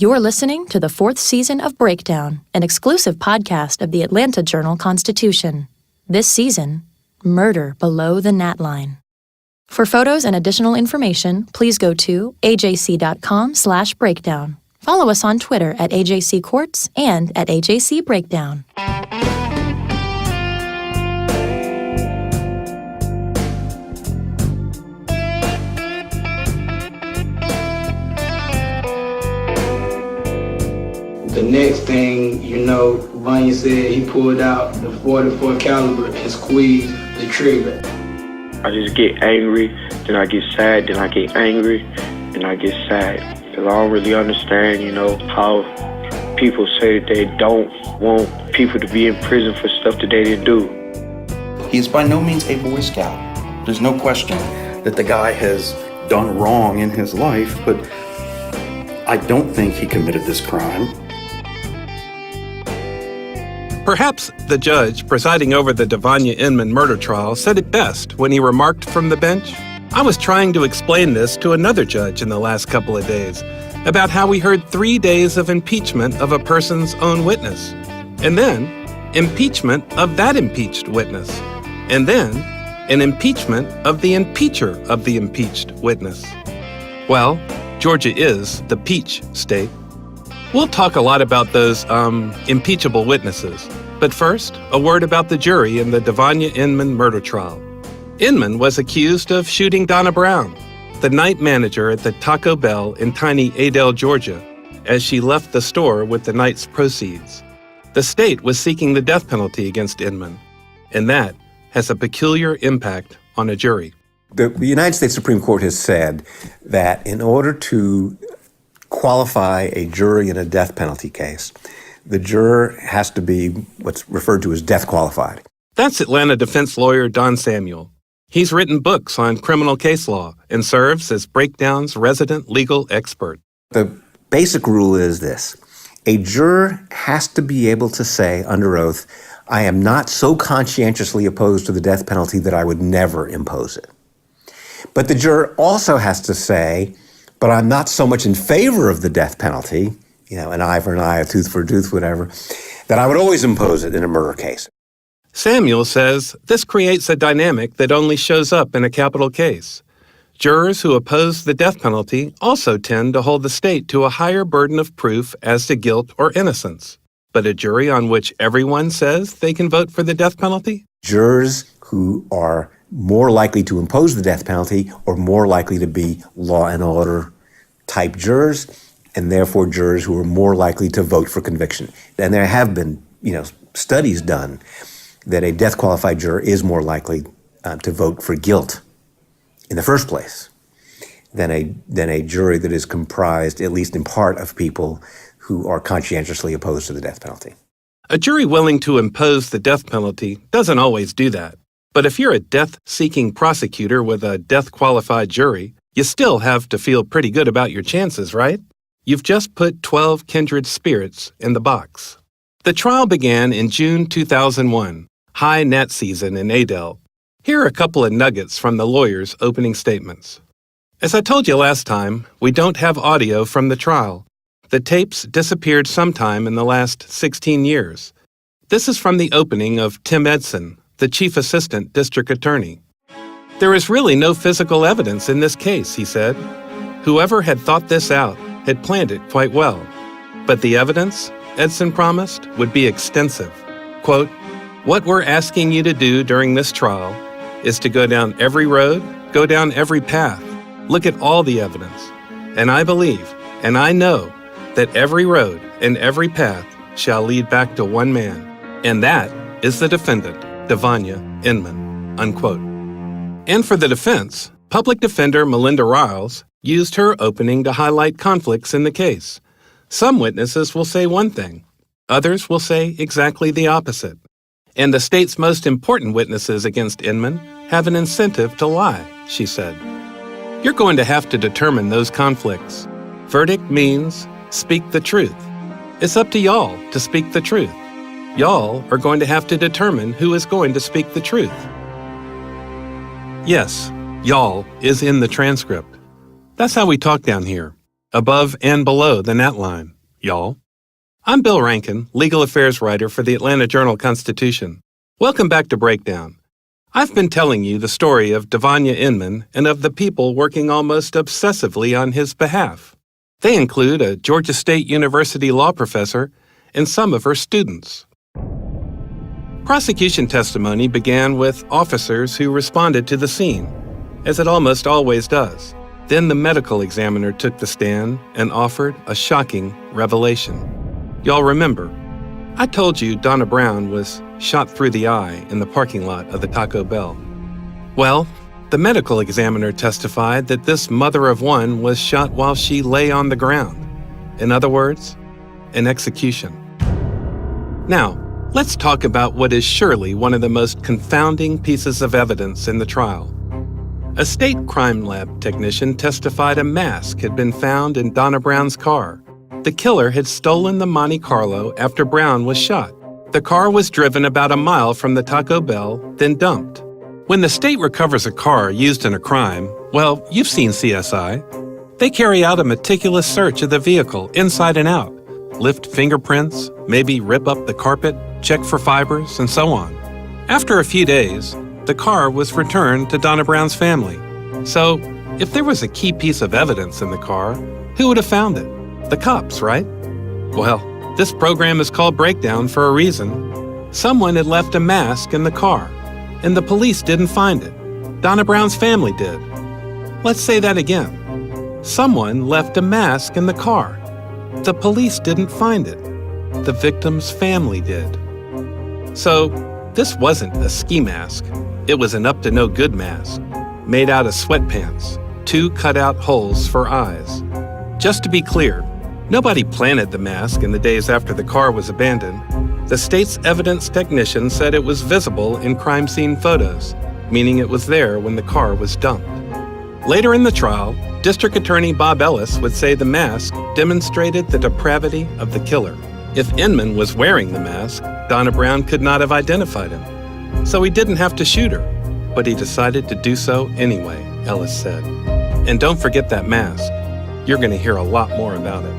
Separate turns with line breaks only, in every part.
You're listening to the 4th season of Breakdown, an exclusive podcast of the Atlanta Journal-Constitution. This season, Murder Below the Gnat Line. For photos and additional information, please go to ajc.com/breakdown. Follow us on Twitter at AJCCourts and at AJCBreakdown.
The next thing you know, Vanya said he pulled out the .44 caliber and squeezed the trigger.
I just get angry, then I get sad, then I get angry, and I get sad. Because I don't really understand, how people say that they don't want people to be in prison for stuff that they didn't do.
He is by no means a Boy Scout. There's no question that the guy has done wrong in his life, but I don't think he committed this crime.
Perhaps the judge presiding over the Devonia Inman murder trial said it best when he remarked from the bench, "I was trying to explain this to another judge in the last couple of days about how we heard 3 days of impeachment of a person's own witness, and then impeachment of that impeached witness, and then an impeachment of the impeacher of the impeached witness." Well, Georgia is the peach state. We'll talk a lot about those impeachable witnesses. But first, a word about the jury in the Devonia Inman murder trial. Inman was accused of shooting Donna Brown, the night manager at the Taco Bell in tiny Adel, Georgia, as she left the store with the night's proceeds. The state was seeking the death penalty against Inman, and that has a peculiar impact on a jury.
The United States Supreme Court has said that in order to qualify a jury in a death penalty case, the juror has to be what's referred to as death qualified.
That's Atlanta defense lawyer Don Samuel. He's written books on criminal case law and serves as Breakdown's resident legal expert.
The basic rule is this: a juror has to be able to say under oath, "I am not so conscientiously opposed to the death penalty that I would never impose it." But the juror also has to say, "But I'm not so much in favor of the death penalty, an eye for an eye, a tooth for a tooth, whatever, that I would always impose it in a murder case."
Samuel says this creates a dynamic that only shows up in a capital case. Jurors who oppose the death penalty also tend to hold the state to a higher burden of proof as to guilt or innocence. But a jury on which everyone says they can vote for the death penalty?
Jurors who are more likely to impose the death penalty or more likely to be law and order type jurors, and therefore jurors who are more likely to vote for conviction. And there have been, studies done that a death qualified juror is more likely to vote for guilt in the first place than a jury that is comprised, at least in part, of people who are conscientiously opposed to the death penalty.
A jury willing to impose the death penalty doesn't always do that. But if you're a death-seeking prosecutor with a death-qualified jury, you still have to feel pretty good about your chances, right? You've just put 12 kindred spirits in the box. The trial began in June 2001, high gnat season in Adel. Here are a couple of nuggets from the lawyer's opening statements. As I told you last time, we don't have audio from the trial. The tapes disappeared sometime in the last 16 years. This is from the opening of Tim Edson, the chief assistant district attorney. "There is really no physical evidence in this case," he said. "Whoever had thought this out had planned it quite well. But the evidence," Edson promised, "would be extensive." Quote, "What we're asking you to do during this trial is to go down every road, go down every path, look at all the evidence. And I believe, and I know, that every road and every path shall lead back to one man, and that is the defendant, Devonia Inman," unquote. And for the defense, public defender Melinda Riles used her opening to highlight conflicts in the case. Some witnesses will say one thing, others will say exactly the opposite. And the state's most important witnesses against Inman have an incentive to lie, she said. You're going to have to determine those conflicts. Verdict means speak the truth. It's up to y'all to speak the truth. Y'all are going to have to determine who is going to speak the truth. Yes, y'all is in the transcript. That's how we talk down here. above and below the gnat line, y'all. I'm Bill Rankin, legal affairs writer for the Atlanta Journal-Constitution. Welcome back to Breakdown. I've been telling you the story of Devonia Inman and of the people working almost obsessively on his behalf. They include a Georgia State University law professor and some of her students. Prosecution testimony began with officers who responded to the scene, as it almost always does. Then the medical examiner took the stand and offered a shocking revelation. Y'all remember, I told you Donna Brown was shot through the eye in the parking lot of the Taco Bell. Well, the medical examiner testified that this mother of one was shot while she lay on the ground. In other words, an execution. Now, let's talk about what is surely one of the most confounding pieces of evidence in the trial. A state crime lab technician testified a mask had been found in Donna Brown's car. The killer had stolen the Monte Carlo after Brown was shot. The car was driven about a mile from the Taco Bell, then dumped. When the state recovers a car used in a crime, well, you've seen CSI. They carry out a meticulous search of the vehicle inside and out, lift fingerprints, maybe rip up the carpet, check for fibers, and so on. After a few days, the car was returned to Donna Brown's family. So, if there was a key piece of evidence in the car, who would have found it? The cops, right? Well, this program is called Breakdown for a reason. Someone had left a mask in the car, and the police didn't find it. Donna Brown's family did. Let's say that again. Someone left a mask in the car. The police didn't find it. The victim's family did. So, this wasn't a ski mask. It was an up-to-no-good mask, made out of sweatpants, 2 cut-out holes for eyes. Just to be clear, nobody planted the mask in the days after the car was abandoned. The state's evidence technician said it was visible in crime scene photos, meaning it was there when the car was dumped. Later in the trial, District Attorney Bob Ellis would say the mask demonstrated the depravity of the killer. If Inman was wearing the mask, Donna Brown could not have identified him. So he didn't have to shoot her, but he decided to do so anyway, Ellis said. And don't forget that mask. You're going to hear a lot more about it.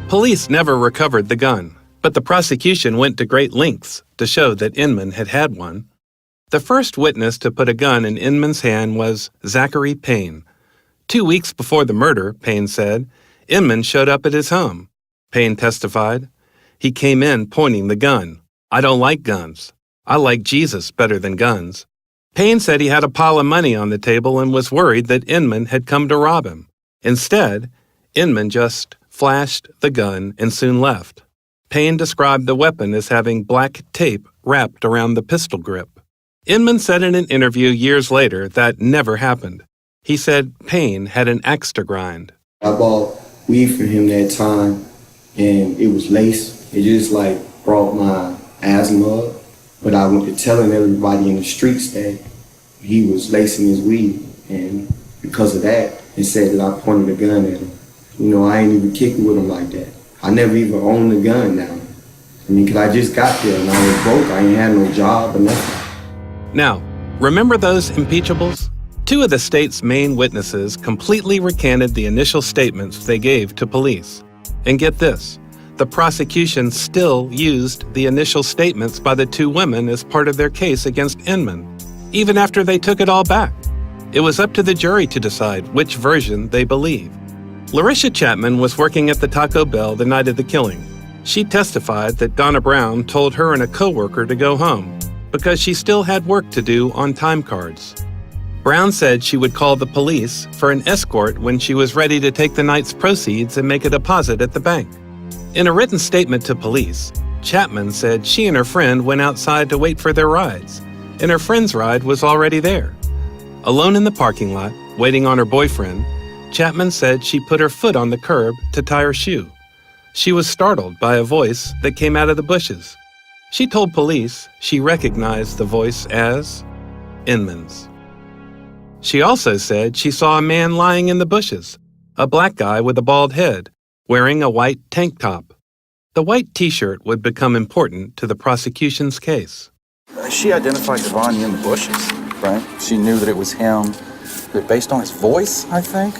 Police never recovered the gun, but the prosecution went to great lengths to show that Inman had had one. The first witness to put a gun in Inman's hand was Zachary Payne. 2 weeks before the murder, Payne said, Inman showed up at his home. Payne testified. He came in pointing the gun. I don't like guns. I like Jesus better than guns. Payne said he had a pile of money on the table and was worried that Inman had come to rob him. Instead, Inman just flashed the gun and soon left. Payne described the weapon as having black tape wrapped around the pistol grip. Inman said in an interview years later that never happened. He said Payne had an axe to grind.
I bought weed for him that time, and it was lace. It just brought my asthma up. But I went to telling everybody in the streets that he was lacing his weed, and because of that, it said that I pointed a gun at him. I ain't even kicking with him like that. I never even owned a gun now. Because I just got there and I was broke. I ain't had no job or nothing.
Now, remember those impeachables? 2 of the state's main witnesses completely recanted the initial statements they gave to police. And get this, the prosecution still used the initial statements by the 2 women as part of their case against Inman, even after they took it all back. It was up to the jury to decide which version they believed. Larisha Chapman was working at the Taco Bell the night of the killing. She testified that Donna Brown told her and a coworker to go home because she still had work to do on time cards. Brown said she would call the police for an escort when she was ready to take the night's proceeds and make a deposit at the bank. In a written statement to police, Chapman said she and her friend went outside to wait for their rides, and her friend's ride was already there. Alone in the parking lot, waiting on her boyfriend, Chapman said she put her foot on the curb to tie her shoe. She was startled by a voice that came out of the bushes. She told police she recognized the voice as Inman's. She also said she saw a man lying in the bushes, a black guy with a bald head, wearing a white tank top. The white t-shirt would become important to the prosecution's case.
She identified Devonia in the bushes, right? She knew that it was him. based on his voice, I think.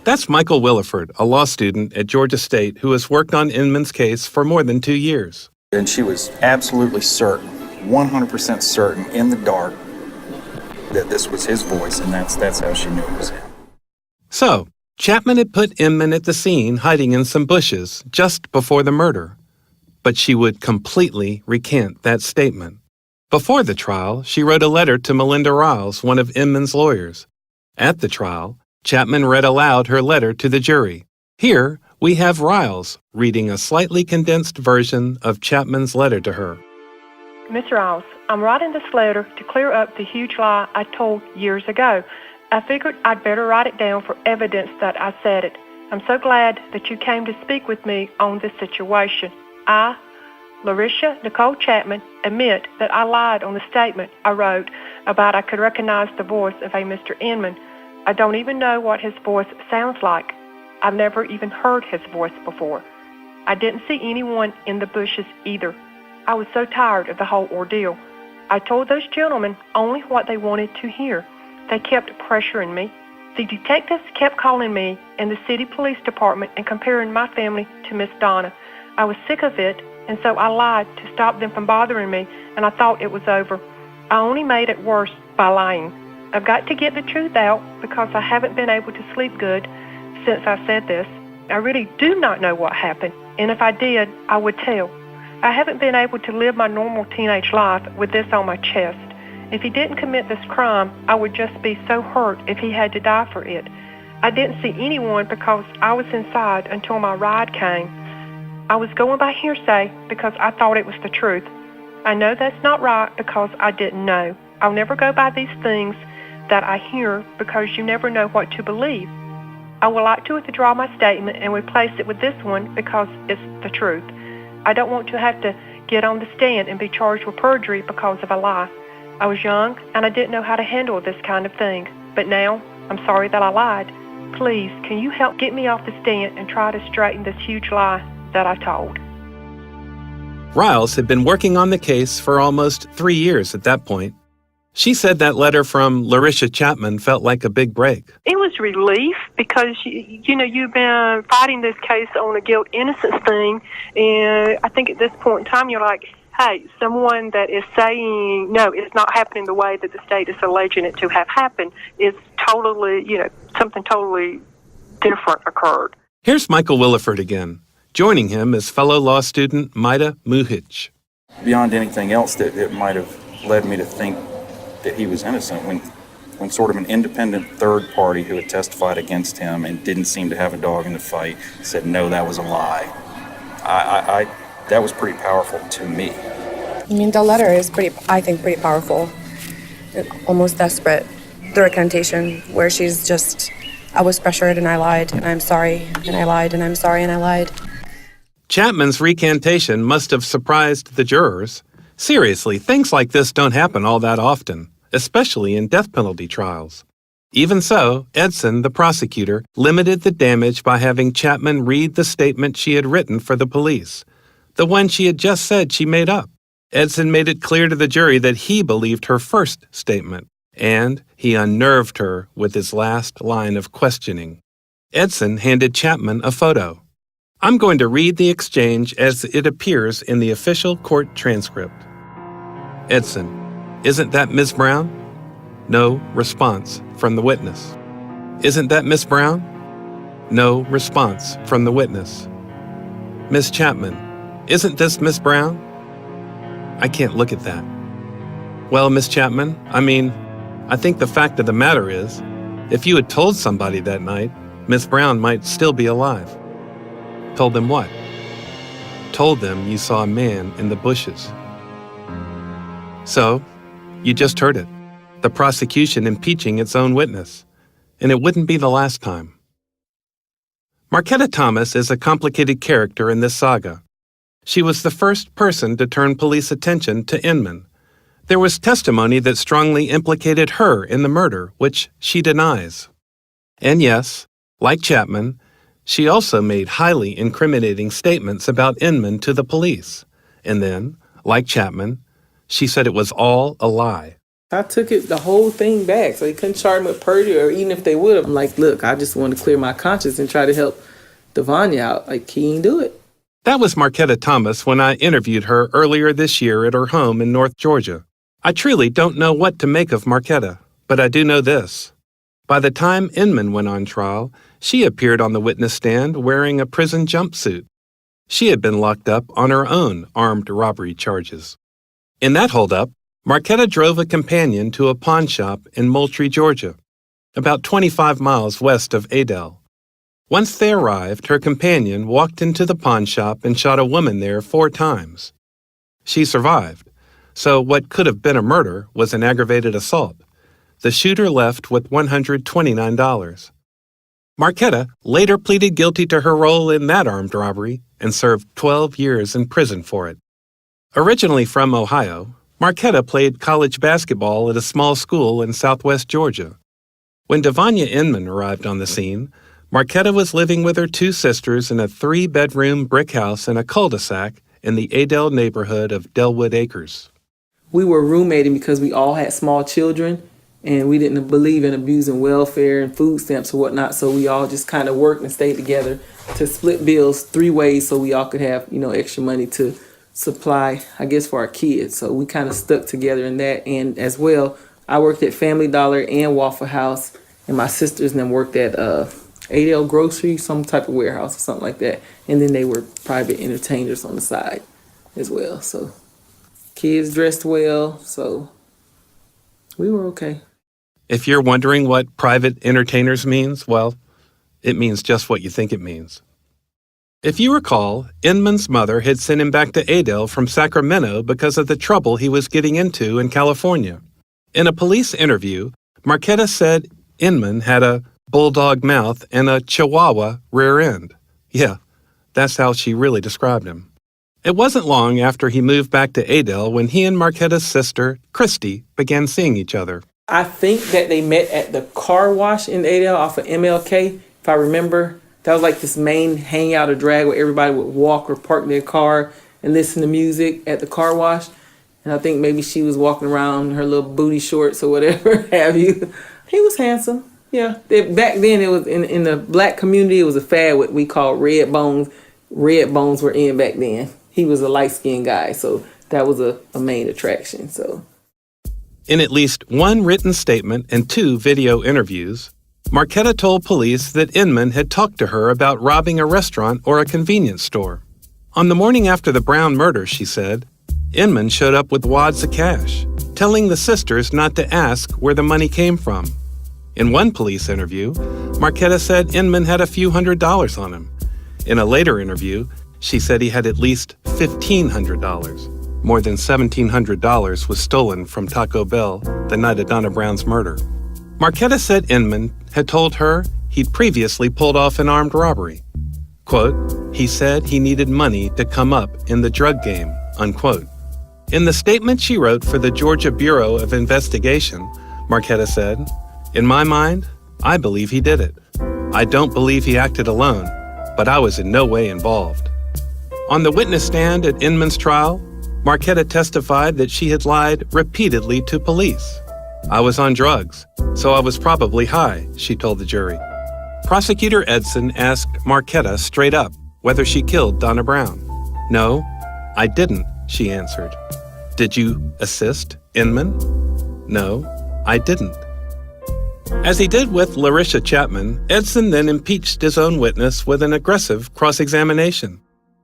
That's Michael Williford, a law student at Georgia State who has worked on Inman's case for more than 2 years.
And she was absolutely certain, 100% certain, in the dark, that this was his voice, and that's how she knew it was him.
So, Chapman had put Inman at the scene hiding in some bushes just before the murder. But she would completely recant that statement. Before the trial, she wrote a letter to Melinda Riles, one of Inman's lawyers. At the trial, Chapman read aloud her letter to the jury. Here, we have Riles reading a slightly condensed version of Chapman's letter to her.
Miss Riles, I'm writing this letter to clear up the huge lie I told years ago. I figured I'd better write it down for evidence that I said it. I'm so glad that you came to speak with me on this situation. I, Larissa Nicole Chapman, admit that I lied on the statement I wrote about I could recognize the voice of a Mr. Inman. I don't even know what his voice sounds like. I've never even heard his voice before. I didn't see anyone in the bushes either. I was so tired of the whole ordeal. I told those gentlemen only what they wanted to hear. They kept pressuring me. The detectives kept calling me in the city police department and comparing my family to Miss Donna. I was sick of it, and so I lied to stop them from bothering me, and I thought it was over. I only made it worse by lying. I've got to get the truth out because I haven't been able to sleep good since I said this. I really do not know what happened, and if I did, I would tell. I haven't been able to live my normal teenage life with this on my chest. If he didn't commit this crime, I would just be so hurt if he had to die for it. I didn't see anyone because I was inside until my ride came. I was going by hearsay because I thought it was the truth. I know that's not right because I didn't know. I'll never go by these things that I hear because you never know what to believe. I would like to withdraw my statement and replace it with this one because it's the truth. I don't want to have to get on the stand and be charged with perjury because of a lie. I was young and I didn't know how to handle this kind of thing. But now, I'm sorry that I lied. Please, can you help get me off the stand and try to straighten this huge lie that I told?
Riles had been working on the case for almost 3 years at that point. She said that letter from Larissa Chapman felt like a big break.
It was relief because, you've been fighting this case on a guilt-innocence thing, and I think at this point in time you're like, hey, someone that is saying, no, it's not happening the way that the state is alleging it to have happened is totally, something totally different occurred.
Here's Michael Williford again. Joining him is fellow law student Maida Muhich.
Beyond anything else that might have led me to think that he was innocent, when sort of an independent third party who had testified against him and didn't seem to have a dog in the fight said, no, that was a lie. That was pretty powerful to me.
I mean, the letter is pretty powerful, almost desperate. The recantation where she's just, I was pressured and I lied and I'm sorry and I lied and I'm sorry and I lied.
Chapman's recantation must have surprised the jurors. Seriously, things like this don't happen all that often, especially in death penalty trials. Even so, Edson, the prosecutor, limited the damage by having Chapman read the statement she had written for the police, the one she had just said she made up. Edson made it clear to the jury that he believed her first statement, and he unnerved her with his last line of questioning. Edson handed Chapman a photo. I'm going to read the exchange as it appears in the official court transcript. Edson, isn't that Miss Brown? No response from the witness. Isn't that Miss Brown? No response from the witness. Miss Chapman, isn't this Miss Brown? I can't look at that. Well, Miss Chapman, I think the fact of the matter is, if you had told somebody that night, Miss Brown might still be alive. Told them what? Told them you saw a man in the bushes. So, you just heard it. The prosecution impeaching its own witness. And it wouldn't be the last time. Marquetta Thomas is a complicated character in this saga. She was the first person to turn police attention to Inman. There was testimony that strongly implicated her in the murder, which she denies. And yes, like Chapman, she also made highly incriminating statements about Inman to the police. And then, like Chapman, she said it was all a lie.
I took it the whole thing back, so they couldn't charge me with perjury, or even if they would have, I'm like, look, I just want to clear my conscience and try to help Devonia out. Like, he ain't do it.
That was Marquetta Thomas when I interviewed her earlier this year at her home in North Georgia. I truly don't know what to make of Marquetta, but I do know this. By the time Inman went on trial, she appeared on the witness stand wearing a prison jumpsuit. She had been locked up on her own armed robbery charges. In that holdup, Marquetta drove a companion to a pawn shop in Moultrie, Georgia, about 25 miles west of Adel. Once they arrived, her companion walked into the pawn shop and shot a woman there 4 times. She survived, so what could have been a murder was an aggravated assault. The shooter left with $129. Marquetta later pleaded guilty to her role in that armed robbery and served 12 years in prison for it. Originally from Ohio, Marquetta played college basketball at a small school in southwest Georgia. When Devonia Inman arrived on the scene, Marquetta was living with her 2 sisters in a 3-bedroom brick house in a cul-de-sac in the Adel neighborhood of Delwood Acres.
We were roommating because we all had small children, and we didn't believe in abusing welfare and food stamps or whatnot, so we all just kind of worked and stayed together to split bills 3 ways so we all could have, extra money to supply, I guess, for our kids. So we kind of stuck together in that. And as well, I worked at Family Dollar and Waffle House, and my sisters and them worked at Adel Grocery, some type of warehouse or something like that. And then they were private entertainers on the side as well. So kids dressed well, so we were okay.
If you're wondering what private entertainers means, well, it means just what you think it means. If you recall, Inman's mother had sent him back to Adel from Sacramento because of the trouble he was getting into in California. In a police interview, Marquetta said Inman had a bulldog mouth and a chihuahua rear end. Yeah, that's how she really described him. It wasn't long after he moved back to Adel when he and Marquetta's sister, Christy, began seeing each other.
I think that they met at the car wash in Adel off of MLK, if I remember. That was like this main hangout or drag where everybody would walk or park their car and listen to music at the car wash. And I think maybe she was walking around in her little booty shorts or whatever have you. He was handsome. Yeah. Back then, it was in the black community, it was a fad what we call red bones. Red bones were in back then. He was a light-skinned guy, so that was a main attraction. So,
in at least 1 written statement and 2 video interviews, Marquetta told police that Inman had talked to her about robbing a restaurant or a convenience store. On the morning after the Brown murder, she said, Inman showed up with wads of cash, telling the sisters not to ask where the money came from. In one police interview, Marquetta said Inman had a few $100s on him. In a later interview, she said he had at least $1,500. More than $1,700 was stolen from Taco Bell the night of Donna Brown's murder. Marquetta said Inman had told her he'd previously pulled off an armed robbery. Quote, he said he needed money to come up in the drug game, unquote. In the statement she wrote for the Georgia Bureau of Investigation, Marquetta said, in my mind, I believe he did it. I don't believe he acted alone, but I was in no way involved. On the witness stand at Inman's trial, Marquetta testified that she had lied repeatedly to police. I was on drugs, so I was probably high, she told the jury. Prosecutor Edson asked Marquetta straight up whether she killed Donna Brown. No, I didn't, she answered. Did you assist Inman? No, I didn't. As he did with Larisha Chapman, Edson then impeached his own witness with an aggressive cross-examination.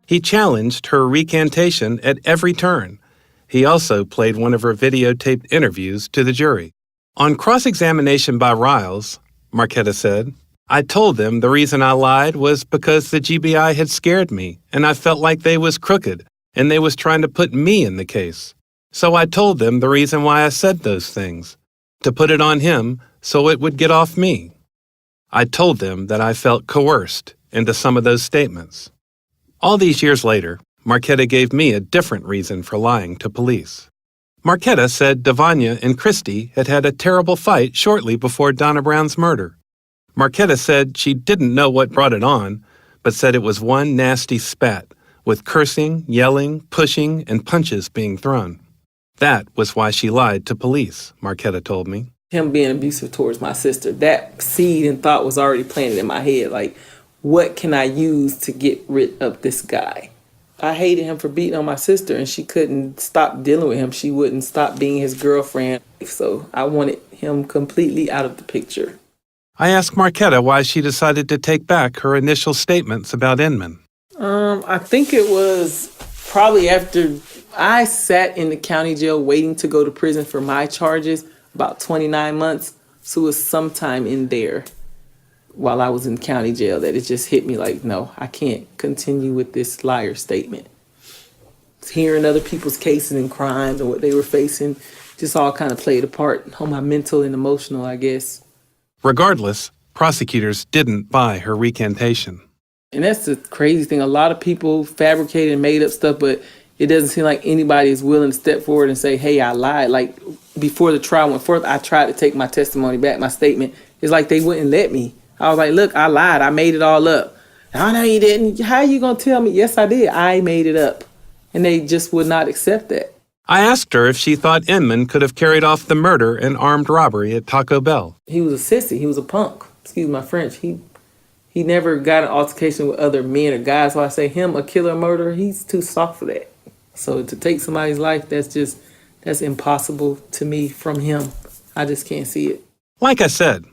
He challenged her recantation at every turn. He also played one of her videotaped interviews to the jury. On cross-examination by Riles, Marquetta said, I told them the reason I lied was because the GBI had scared me, and I felt like they was crooked, and they was trying to put me in the case. So I told them the reason why I said those things, to put it on him so it would get off me. I told them that I felt coerced into some of those statements. All these years later, Marquetta gave me a different reason for lying to police. Marquetta said Devonia and Christy had had a terrible fight shortly before Donna Brown's murder. Marquetta said she didn't know what brought it on, but said it was one nasty spat, with cursing, yelling, pushing, and punches being thrown. That was why she lied to police, Marquetta told me.
Him being abusive towards my sister, that seed and thought was already planted in my head. Like, what can I use to get rid of this guy? I hated him for beating on my sister, and she couldn't stop dealing with him. She wouldn't stop being his girlfriend. So I wanted him completely out of the picture.
I asked Marquetta why she decided to take back her initial statements about Inman.
I think it was probably after I sat in the county jail waiting to go to prison for my charges, about 29 months. So it was sometime in there while I was in county jail that it just hit me like, no, I can't continue with this liar statement. Hearing other people's cases and crimes and what they were facing just all kind of played a part on my mental and emotional, I guess.
Regardless, prosecutors didn't buy her recantation.
And that's the crazy thing. A lot of people fabricated and made up stuff, but it doesn't seem like anybody is willing to step forward and say, hey, I lied. Like, before the trial went forth, I tried to take my testimony back, my statement. It's like they wouldn't let me. I was like, look, I lied. I made it all up. Oh, no, you didn't. How are you going to tell me? Yes, I did. I made it up. And they just would not accept that.
I asked her if she thought Inman could have carried off the murder and armed robbery at Taco Bell.
He was a sissy. He was a punk. Excuse my French. He never got an altercation with other men or guys. So I say him, a killer, murderer, he's too soft for that. So to take somebody's life, that's impossible to me from him. I just can't see it.
Like I said,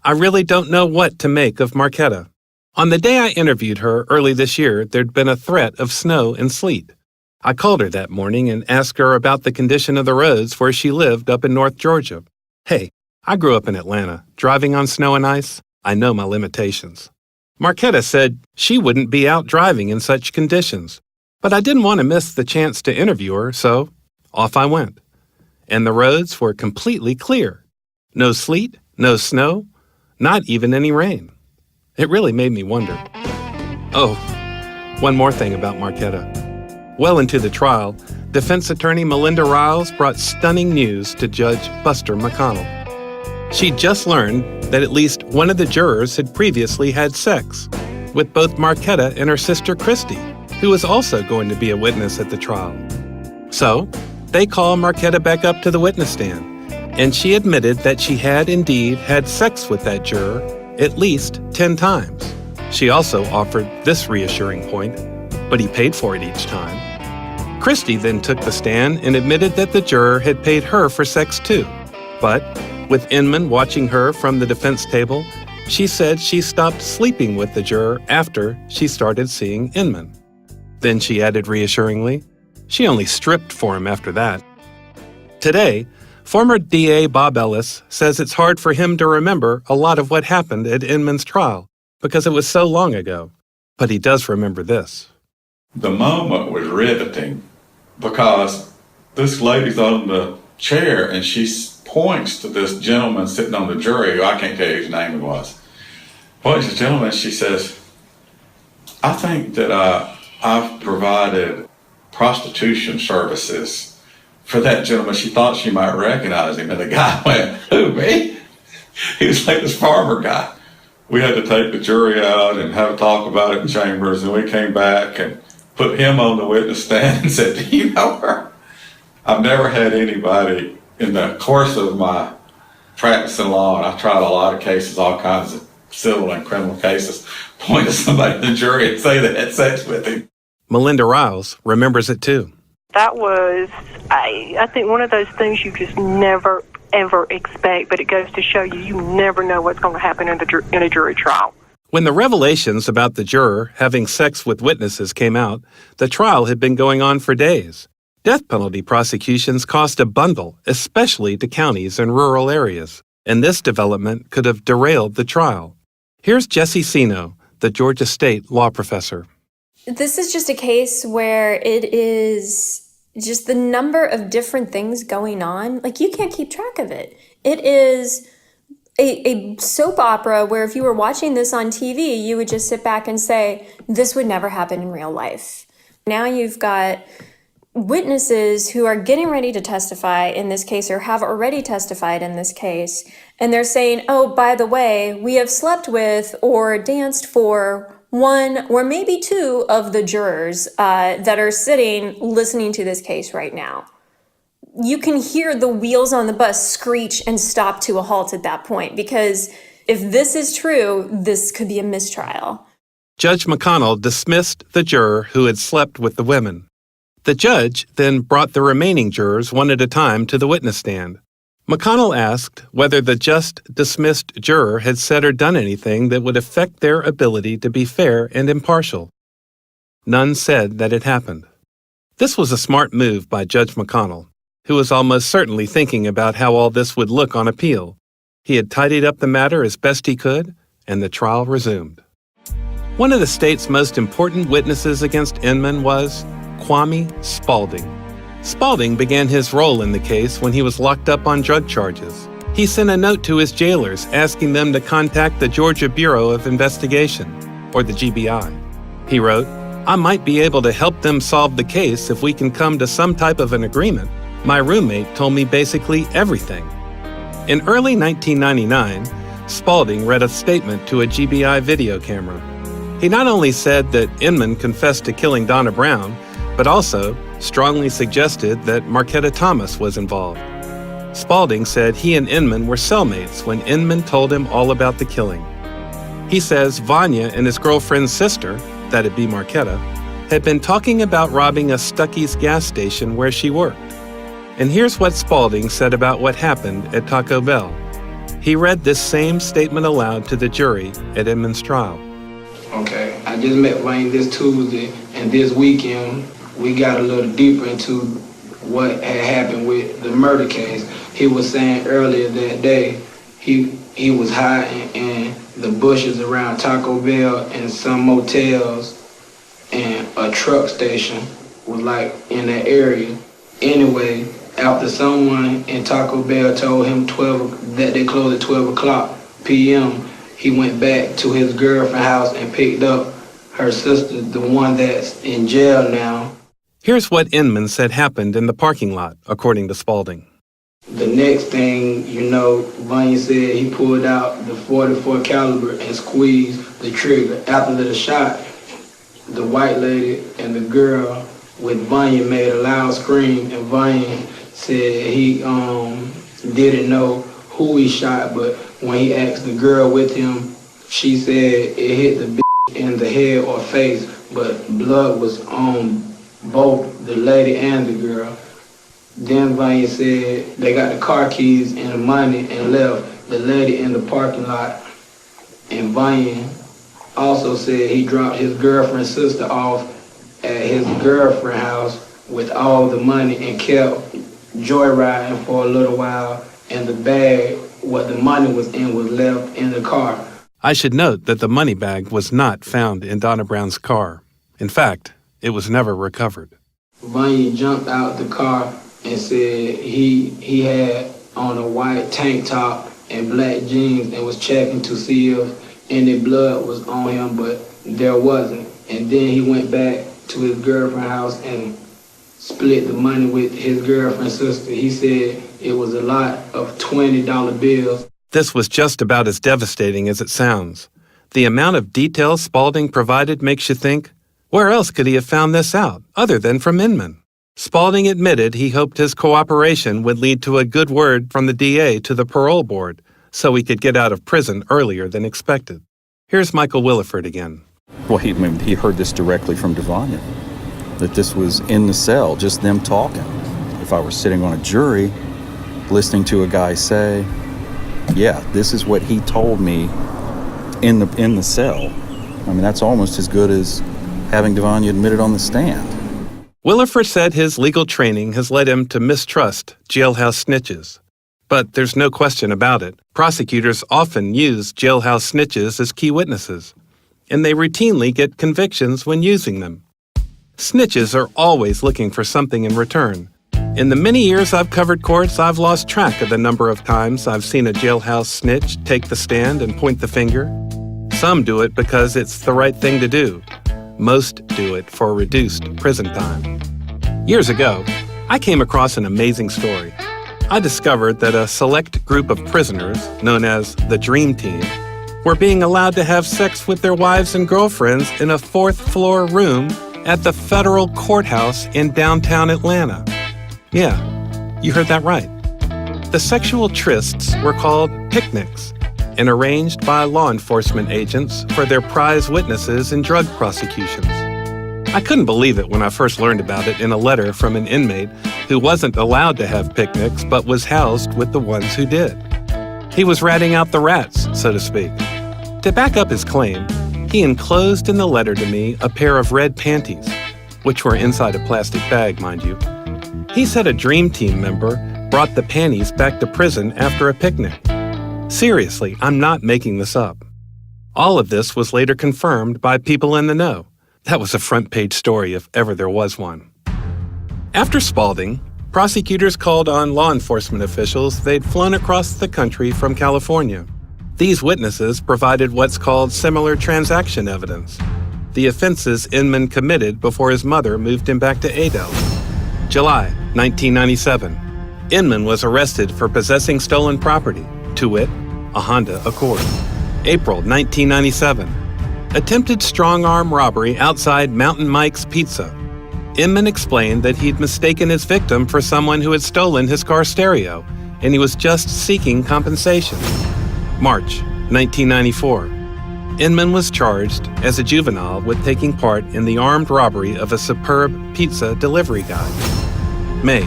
I really don't know what to make of Marquetta. On the day I interviewed her early this year, there'd been a threat of snow and sleet. I called her that morning and asked her about the condition of the roads where she lived up in North Georgia. Hey, I grew up in Atlanta. Driving on snow and ice, I know my limitations. Marquetta said she wouldn't be out driving in such conditions, but I didn't want to miss the chance to interview her, so off I went. And the roads were completely clear. No sleet, no snow, not even any rain. It really made me wonder. Oh, one more thing about Marquetta. Well into the trial, defense attorney Melinda Riles brought stunning news to Judge Buster McConnell. She'd just learned that at least one of the jurors had previously had sex with both Marquetta and her sister Christy, who was also going to be a witness at the trial. So, they called Marquetta back up to the witness stand, and she admitted that she had indeed had sex with that juror at least 10 times. She also offered this reassuring point, but he paid for it each time. Christy then took the stand and admitted that the juror had paid her for sex too. But with Inman watching her from the defense table, she said she stopped sleeping with the juror after she started seeing Inman. Then she added reassuringly, she only stripped for him after that. Today, former DA Bob Ellis says it's hard for him to remember a lot of what happened at Inman's trial because it was so long ago. But he does remember this.
The moment was riveting because this lady's on the chair and she points to this gentleman sitting on the jury, who I can't tell you his name was. Points to the gentleman, she says, I think that I've provided prostitution services for that gentleman. She thought she might recognize him, and the guy went, who, me? He was like this farmer guy. We had to take the jury out and have a talk about it in chambers, and we came back and put him on the witness stand and said, do you know her? I've never had anybody in the course of my practicing law, and I've tried a lot of cases, all kinds of civil and criminal cases, point to somebody in the jury and say they had sex with him.
Melinda Riles remembers it too.
That was, I think, one of those things you just never, ever expect, but it goes to show you never know what's going to happen in a jury trial.
When the revelations about the juror having sex with witnesses came out, the trial had been going on for days. Death penalty prosecutions cost a bundle, especially to counties and rural areas, and this development could have derailed the trial. Here's Jessie Sino, the Georgia State law professor.
This is just a case where it is just the number of different things going on. Like, you can't keep track of it. It is a soap opera where if you were watching this on TV, you would just sit back and say, this would never happen in real life. Now you've got witnesses who are getting ready to testify in this case or have already testified in this case, and they're saying, oh, by the way, we have slept with or danced for one or maybe two of the jurors that are sitting listening to this case right now. you can hear the wheels on the bus screech and stop to a halt at that point, because if this is true, this could be a mistrial.
Judge McConnell dismissed the juror who had slept with the women. The judge then brought the remaining jurors one at a time to the witness stand. McConnell asked whether the just dismissed juror had said or done anything that would affect their ability to be fair and impartial. None said that it happened. This was a smart move by Judge McConnell, who was almost certainly thinking about how all this would look on appeal. He had tidied up the matter as best he could, and the trial resumed. One of the state's most important witnesses against Inman was Kwame Spalding. Spalding began his role in the case when he was locked up on drug charges. He sent a note to his jailers asking them to contact the Georgia Bureau of Investigation, or the GBI. He wrote, "I might be able to help them solve the case if we can come to some type of an agreement. My roommate told me basically everything." In early 1999, Spalding read a statement to a GBI video camera. He not only said that Inman confessed to killing Donna Brown, but also strongly suggested that Marquetta Thomas was involved. Spalding said he and Inman were cellmates when Inman told him all about the killing. He says Vanya and his girlfriend's sister, that'd be Marquetta, had been talking about robbing a Stuckey's gas station where she worked. And here's what Spalding said about what happened at Taco Bell. He read this same statement aloud to the jury at Inman's trial.
Okay, I just met Wayne this Tuesday, and this weekend we got a little deeper into what had happened with the murder case. He was saying earlier that day he was hiding in the bushes around Taco Bell and some motels, and a truck station was like in that area. Anyway, after someone in Taco Bell told him that they closed at 12 o'clock p.m., he went back to his girlfriend's house and picked up her sister, the one that's in jail now.
Here's what Inman said happened in the parking lot, according to Spalding.
The next thing you know, Vanya said he pulled out the 44 caliber and squeezed the trigger. After the shot, the white lady and the girl with Vanya made a loud scream, and Vanya said he didn't know who he shot, but when he asked the girl with him, she said it hit the bitch in the head or face, but blood was on both the lady and the girl. Then Vanya said they got the car keys and the money and left the lady in the parking lot. And Vanya also said he dropped his girlfriend's sister off at his girlfriend's house with all the money and kept joyriding for a little while, and the bag what the money was in was left in the car.
I should note that the money bag was not found in Donna Brown's car. In fact, it was never recovered.
Vanya jumped out the car and said he had on a white tank top and black jeans and was checking to see if any blood was on him, but there wasn't. And then he went back to his girlfriend's house and split the money with his girlfriend's sister. He said it was a lot of $20 bills.
This was just about as devastating as it sounds. The amount of detail Spalding provided makes you think, where else could he have found this out, other than from Inman? Spalding admitted he hoped his cooperation would lead to a good word from the DA to the parole board, so he could get out of prison earlier than expected. Here's Michael Williford again.
Well, he heard this directly from Devonia, that this was in the cell, just them talking. If I were sitting on a jury, listening to a guy say, yeah, this is what he told me in the cell. I mean, that's almost as good as having Devonia admit it on the stand.
Williford said his legal training has led him to mistrust jailhouse snitches. But there's no question about it. Prosecutors often use jailhouse snitches as key witnesses, and they routinely get convictions when using them. Snitches are always looking for something in return. In the many years I've covered courts, I've lost track of the number of times I've seen a jailhouse snitch take the stand and point the finger. Some do it because it's the right thing to do. Most do it for reduced prison time. Years ago, I came across an amazing story. I discovered that a select group of prisoners, known as the Dream Team, were being allowed to have sex with their wives and girlfriends in a fourth-floor room at the federal courthouse in downtown Atlanta. Yeah, You heard that right. The sexual trysts were called picnics and arranged by law enforcement agents for their prize witnesses in drug prosecutions. I couldn't believe it when I first learned about it in a letter from an inmate who wasn't allowed to have picnics but was housed with the ones who did. He was ratting out the rats, so to speak. To back up his claim, he enclosed in the letter to me a pair of red panties, which were inside a plastic bag, mind you. He said a Dream Team member brought the panties back to prison after a picnic. Seriously, I'm not making this up. All of this was later confirmed by people in the know. That was a front-page story if ever there was one. After Spalding, prosecutors called on law enforcement officials they'd flown across the country from California. These witnesses provided what's called similar transaction evidence, the offenses Inman committed before his mother moved him back to Adel. July 1997. Inman was arrested for possessing stolen property, to wit, a Honda Accord. April 1997. Attempted strong-arm robbery outside Mountain Mike's Pizza. Inman explained that he'd mistaken his victim for someone who had stolen his car stereo, and he was just seeking compensation. March 1994. Inman was charged as a juvenile with taking part in the armed robbery of a superb pizza delivery guy. May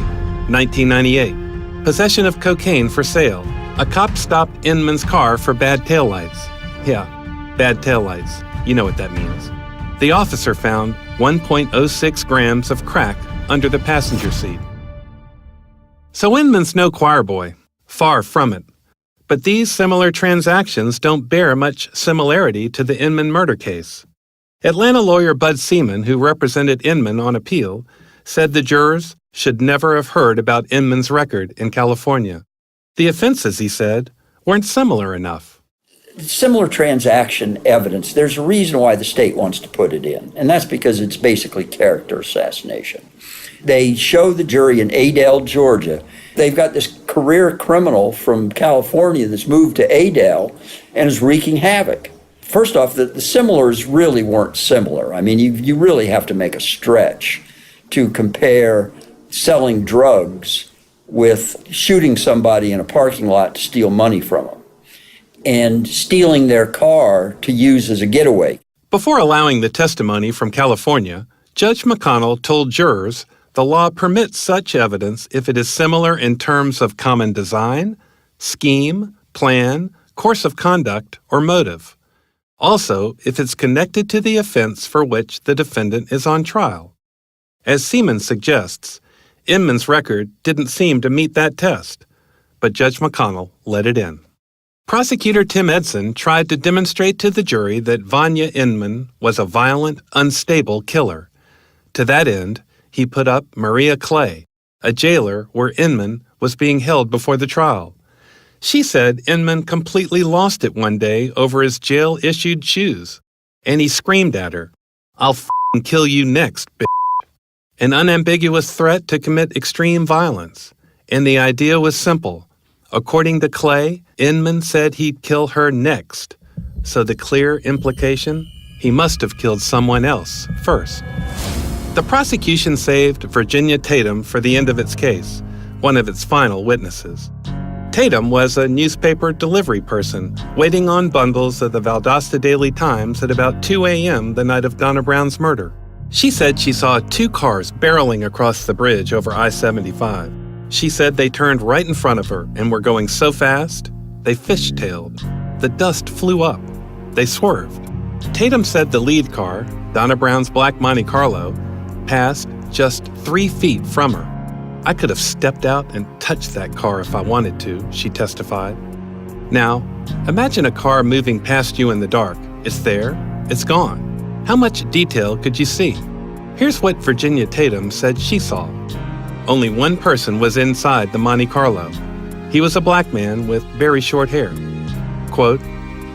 1998. Possession of cocaine for sale. A cop stopped Inman's car for bad taillights. Yeah, bad taillights. You know what that means. The officer found 1.06 grams of crack under the passenger seat. So Inman's no choir boy. Far from it. But these similar transactions don't bear much similarity to the Inman murder case. Atlanta lawyer Bud Seaman, who represented Inman on appeal, said the jurors should never have heard about Inman's record in California. The offenses, he said, weren't similar enough.
Similar transaction evidence, there's a reason why the state wants to put it in, and that's because it's basically character assassination. They show the jury in Adel, Georgia. They've got this career criminal from California that's moved to Adel and is wreaking havoc. First off, the similars really weren't similar. I mean, you really have to make a stretch to compare selling drugs with shooting somebody in a parking lot to steal money from them and stealing their car to use as a getaway.
Before allowing the testimony from California, Judge McConnell told jurors the law permits such evidence if it is similar in terms of common design, scheme, plan, course of conduct, or motive. Also, if it's connected to the offense for which the defendant is on trial. As Seaman suggests, Inman's record didn't seem to meet that test, but Judge McConnell let it in. Prosecutor Tim Edson tried to demonstrate to the jury that Devonia Inman was a violent, unstable killer. To that end, he put up Maria Clay, a jailer where Inman was being held before the trial. She said Inman completely lost it one day over his jail-issued shoes, and he screamed at her, "I'll f***ing kill you next, bitch." An unambiguous threat to commit extreme violence. And the idea was simple. According to Clay, Inman said he'd kill her next. So the clear implication? He must have killed someone else first. The prosecution saved Virginia Tatum for the end of its case, one of its final witnesses. Tatum was a newspaper delivery person waiting on bundles of the Valdosta Daily Times at about 2 a.m. the night of Donna Brown's murder. She said she saw 2 cars barreling across the bridge over I-75. She said they turned right in front of her and were going so fast, they fishtailed. The dust flew up. They swerved. Tatum said the lead car, Donna Brown's black Monte Carlo, passed just 3 feet from her. "I could have stepped out and touched that car if I wanted to," she testified. Now, imagine a car moving past you in the dark. It's there, it's gone. How much detail could you see? Here's what Virginia Tatum said she saw. Only one person was inside the Monte Carlo. He was a black man with very short hair. Quote,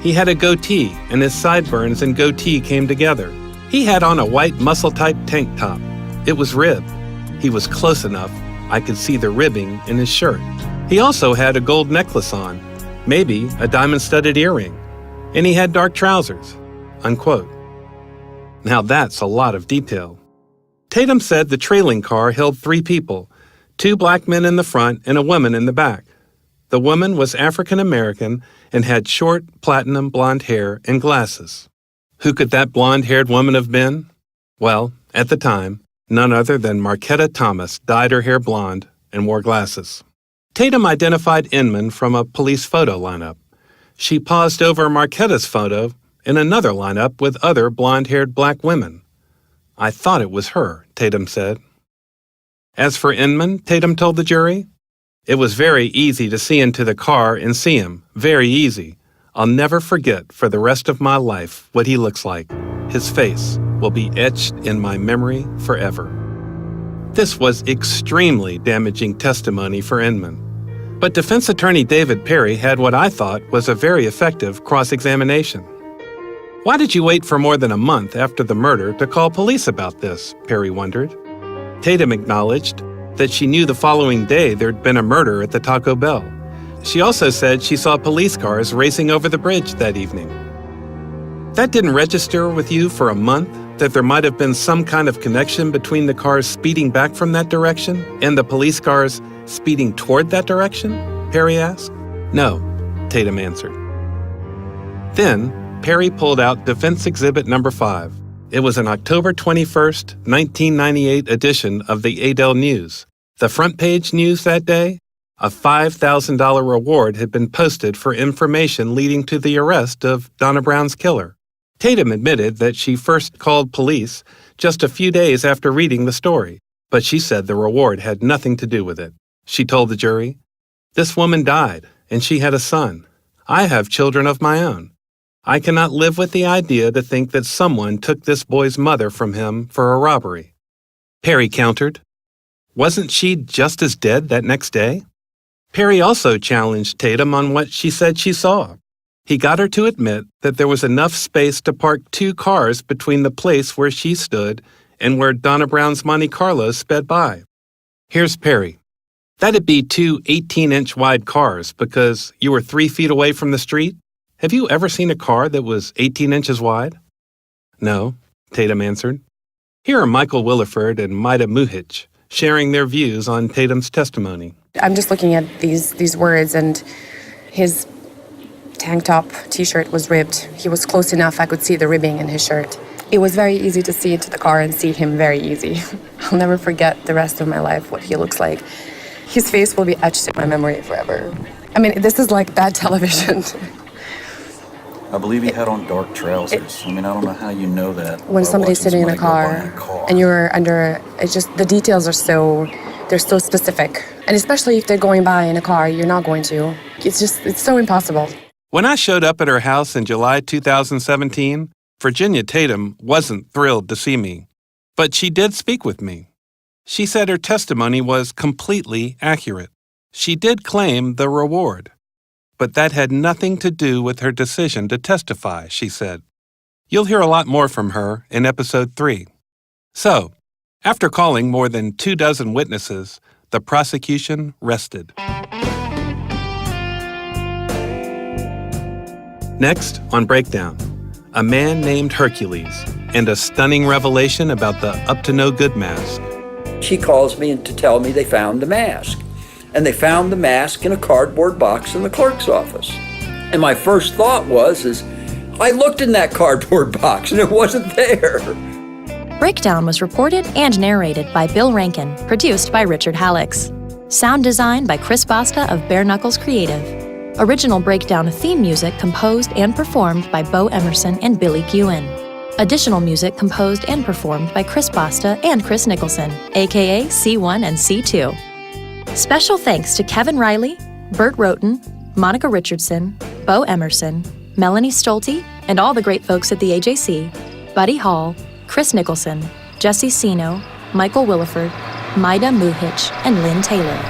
"He had a goatee, and his sideburns and goatee came together. He had on a white muscle-type tank top. It was ribbed. He was close enough. I could see the ribbing in his shirt. He also had a gold necklace on, maybe a diamond-studded earring, and he had dark trousers." Unquote. Now that's a lot of detail. Tatum said the trailing car held 3 people, 2 black men in the front and a woman in the back. The woman was African American and had short, platinum blonde hair and glasses. Who could that blonde-haired woman have been? Well, at the time, none other than Marquetta Thomas dyed her hair blonde and wore glasses. Tatum identified Inman from a police photo lineup. She paused over Marquetta's photo in another lineup with other blonde-haired black women. I thought it was her, Tatum said. As for Inman, Tatum told the jury, it was very easy to see into the car and see him, very easy. I'll never forget for the rest of my life what he looks like. His face will be etched in my memory forever. This was extremely damaging testimony for Inman. But defense attorney David Perry had what I thought was a very effective cross-examination. Why did you wait for more than a month after the murder to call police about this? Perry wondered. Tatum acknowledged that she knew the following day there'd been a murder at the Taco Bell. She also said she saw police cars racing over the bridge that evening. That didn't register with you for a month, that there might have been some kind of connection between the cars speeding back from that direction and the police cars speeding toward that direction? Perry asked. No, Tatum answered. Then, Perry pulled out Defense Exhibit Number 5. It was an October 21st, 1998 edition of the Adel News. The front page news that day? A $5,000 reward had been posted for information leading to the arrest of Donna Brown's killer. Tatum admitted that she first called police just a few days after reading the story, but she said the reward had nothing to do with it. She told the jury, "This woman died, and she had a son. I have children of my own. I cannot live with the idea to think that someone took this boy's mother from him for a robbery." Perry countered, "Wasn't she just as dead that next day?" Perry also challenged Tatum on what she said she saw. He got her to admit that there was enough space to park 2 cars between the place where she stood and where Donna Brown's Monte Carlo sped by. Here's Perry. That'd be 2 18-inch wide cars because you were 3 feet away from the street? Have you ever seen a car that was 18 inches wide? No, Tatum answered. Here are Michael Williford and Maida Muhich sharing their views on Tatum's testimony.
I'm just looking at these words, and his tank top t-shirt was ribbed. He was close enough I could see the ribbing in his shirt. It was very easy to see into the car and see him very easy. I'll never forget the rest of my life what he looks like. His face will be etched in my memory forever. I mean, this is like bad television.
I believe he had on dark trousers. I mean, I don't know how you know that.
When somebody's sitting in a car and you're under, it's just, the details are they're so specific. And especially if they're going by in a car, you're not going to. It's so impossible.
When I showed up at her house in July 2017, Virginia Tatum wasn't thrilled to see me. But she did speak with me. She said her testimony was completely accurate. She did claim the reward. But that had nothing to do with her decision to testify, she said. You'll hear a lot more from her in episode 3. So, after calling more than 24 witnesses, the prosecution rested. Next on Breakdown, a man named Hercules and a stunning revelation about the up-to-no-good mask.
She calls me to tell me they found the mask. And they found the mask in a cardboard box in the clerk's office. And my first thought was, I looked in that cardboard box and it wasn't there.
Breakdown was reported and narrated by Bill Rankin, produced by Richard Hallex. Sound design by Chris Basta of Bare Knuckles Creative. Original Breakdown theme music composed and performed by Bo Emerson and Billy Guin. Additional music composed and performed by Chris Basta and Chris Nicholson, aka C1 and C2. Special thanks to Kevin Riley, Bert Roten, Monica Richardson, Bo Emerson, Melanie Stolte, and all the great folks at the AJC, Buddy Hall, Chris Nicholson, Jesse Sino, Michael Williford, Maida Muhich, and Lynn Taylor.